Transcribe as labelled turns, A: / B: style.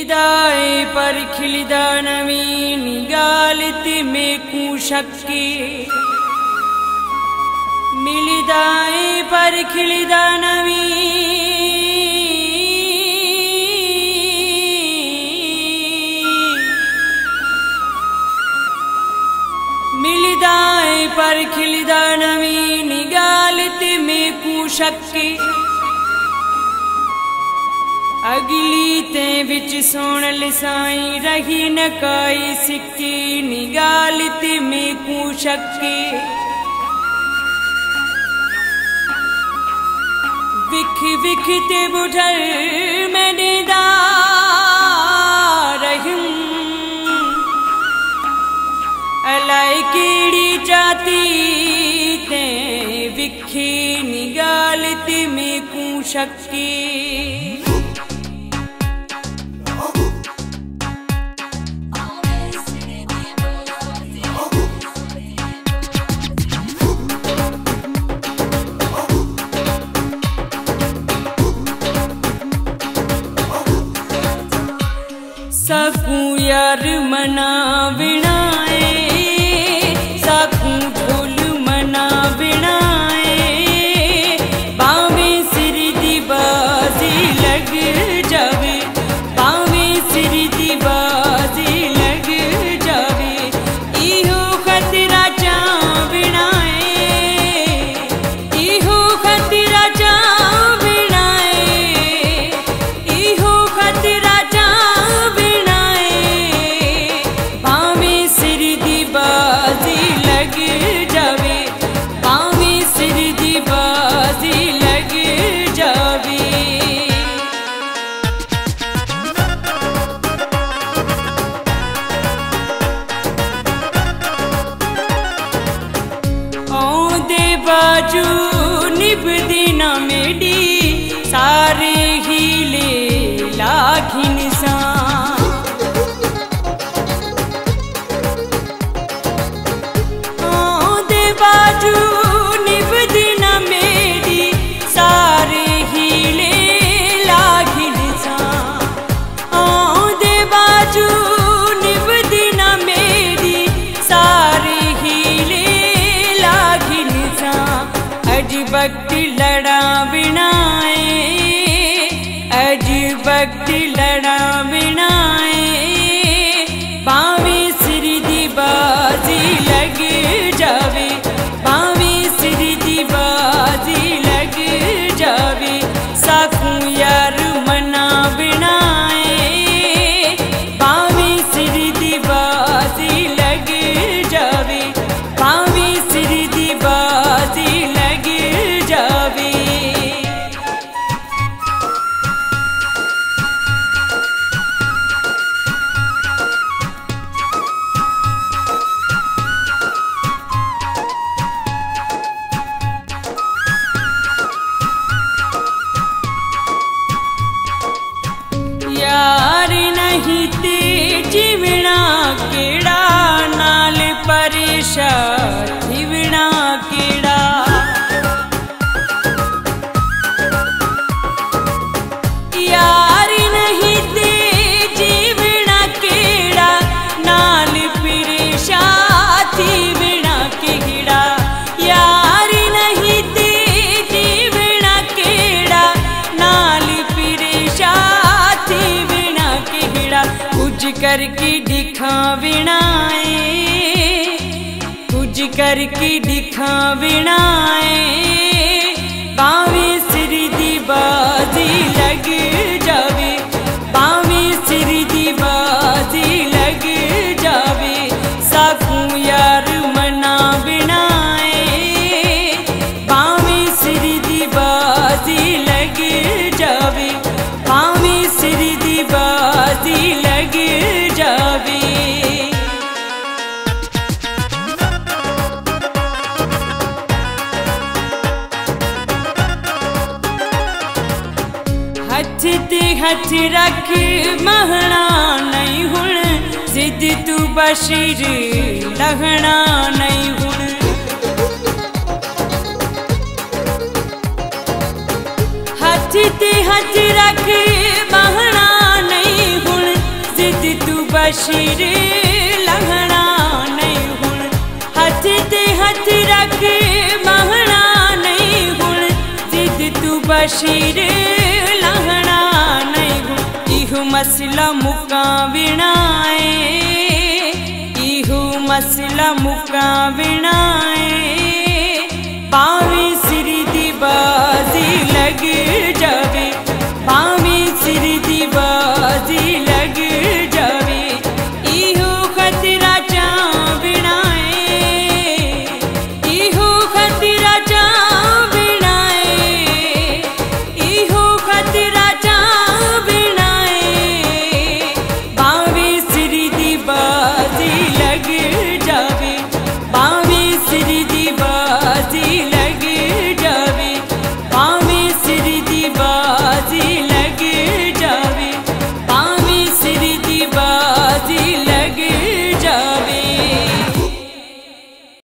A: मिलदाए पर खिलदा नवीन गालत में कूशक्के मिलदाए पर खिलदा मिलदाए पर खिलदा नवीन गालत में कूशक्के अगली ते विच सोण लिसाई रही नकाई सिक्की निगालत में कूशक्के विख विख ते बुढ़ल मैंने दारहम अलाई कीड़ी जाती ते विखी निगालत में कूशक्के सकू यार मना बिनाए सकू ढोल मना बिनाए बावे सिर दी बाजी लग जावे बावे सिर दी बाजी लग जावे इहो खतरा चा बिनाए इहो खतरा चा बिनाए इहो खतरा चा बाजू निभदी ना मेडी सारे हीले लाखिन सा दे बाजू निभदी ना मेडी सारे हीले लाखिन सा दे बाजू निभदी ना मेरी सारे हीले अज वक्त लड़ा बिनाए अज वक्त लड़ा बिनाए पावे सिर दी बाजी लग जावे पावे सिर दी बाजी लग जावे साकू यार मना बिनाए पावे सिर दी बाजी लग जावे पावे सिर दी बाजी यार नहीं ते जीवना केड़ा नाल परेशान जीवना केड़ा यार नहीं ते जीवना केड़ा नाल परेशान जीवना केड़ा यार नहीं ते जीवना केड़ा नाल परेशान कुछ करके दिखा बिनाए कुछ करके दिखा बिनाए बावे सिर दी बाजी लग जावे बावे सिर दी बाजी लग जावे साकू यार मना बिनाए बावे सिर दी बाजी लग जावे बावे सिर दी बाजी लग जावे हथ ते हथ रख महना नहीं हुण जिद तू बशीर लहना नहीं हुण हथ ते हथ रख महना नहीं हुण बशीर लहना नहीं हुण हथ ते हथ रख महना नहीं हुण जिद तू बशीर लहना नहीं हुण इहो मसला मुकाविना इहो मसला मुकाविना पावे सिर दी बाज